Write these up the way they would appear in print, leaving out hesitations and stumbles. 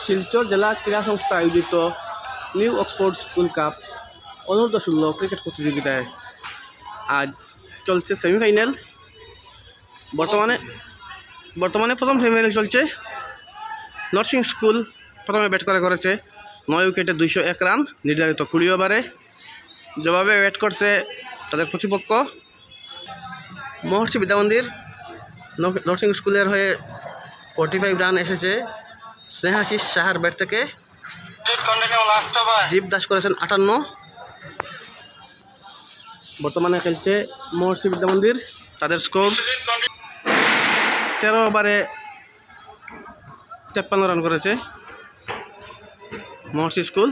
শিলচর জেলা ক্রীড়া সংস্থা আয়োজিত নিউ অক্সফোর্ড স্কুল কাপ অনূর্ধ্ব-16 ক্রিকেট প্রতিযোগিতায় আজ চলছে সেমিফাইনাল। বর্তমানে প্রথম সেমিফাইনাল চলছে। নরসিং স্কুল প্রথমে ব্যাট করেছে 9 উইকেটে 201 রান নির্ধারিত 20 ওভারে। জবাবে ব্যাট করছে তাদের প্রতিপক্ষ মহর্ষি বিদ্যামন্দির। নরসিং স্কুলের হয়ে 45 রান এসেছে স্নেহাশিস সাহার ব্যাট থেকে। জীব দাস করেছেন 58। বর্তমানে খেলছে মহর্ষি বিদ্যামন্দির। তাদের স্কোর 13 ওভারে 53 রান করেছে মহর্ষি স্কুল।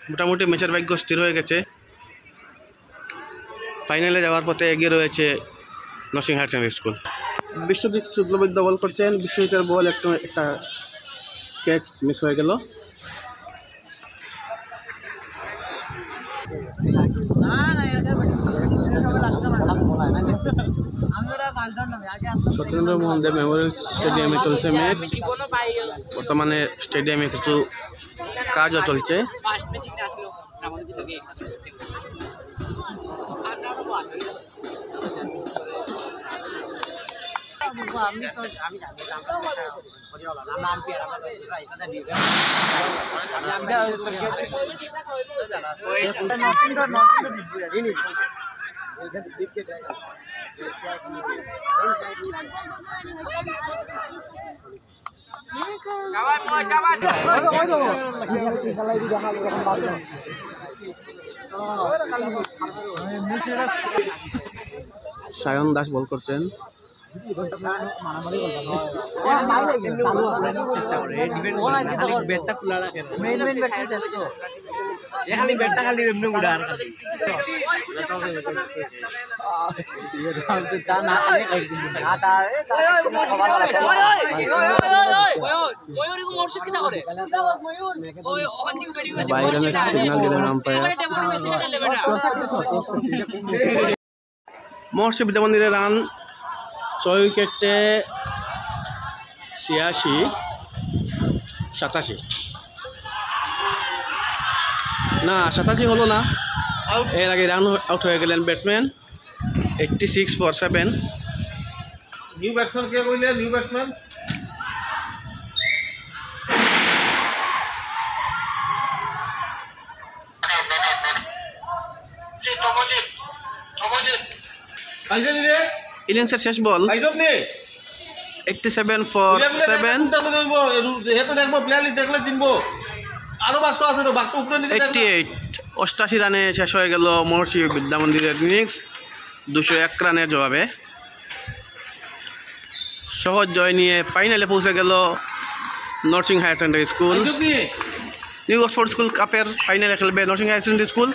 মোটামুটি ম্যাচের ভাগ্য স্থির হয়ে গেছে। ফাইনালে যাওয়ার পথে এগিয়ে রয়েছে Narsing higher secondary school. Biswajit Shuklabaidya ball করছেন। বিশ্বজিতের বল একটা ক্যাচ মিস হয়ে গেল। সত্যেন্দ্র মোহন দেব মেমোরিয়াল স্টেডিয়ামে চলছে ম্যাচ। বর্তমানে স্টেডিয়ামে কিছু কাজও চলছে। সায়ন দাস বল করছেন। মহর্ষি বিদ্যামন্দিরের রান 6 উইকেটে 86, 87 না 87 হলো না। এর আগে রান আউট হয়ে গেলেন ব্যাটসম্যান। 86 for 7। নিউ ব্যাটসম্যান কে কইলে? নিউ ব্যাটসম্যান ইনিংসের শেষ বল 87 for 7। 88 রানে শেষ হয়ে গেল মহর্ষি বিদ্যামন্দিরের ইনিংস 201 রানের জবাবে। সহজ জয় নিয়ে ফাইনালে পৌঁছে গেল Narsingh higher secondary school. New Oxford school কাপের ফাইনালে খেলবে নরসিং হায়ার সেকেন্ডারি স্কুল।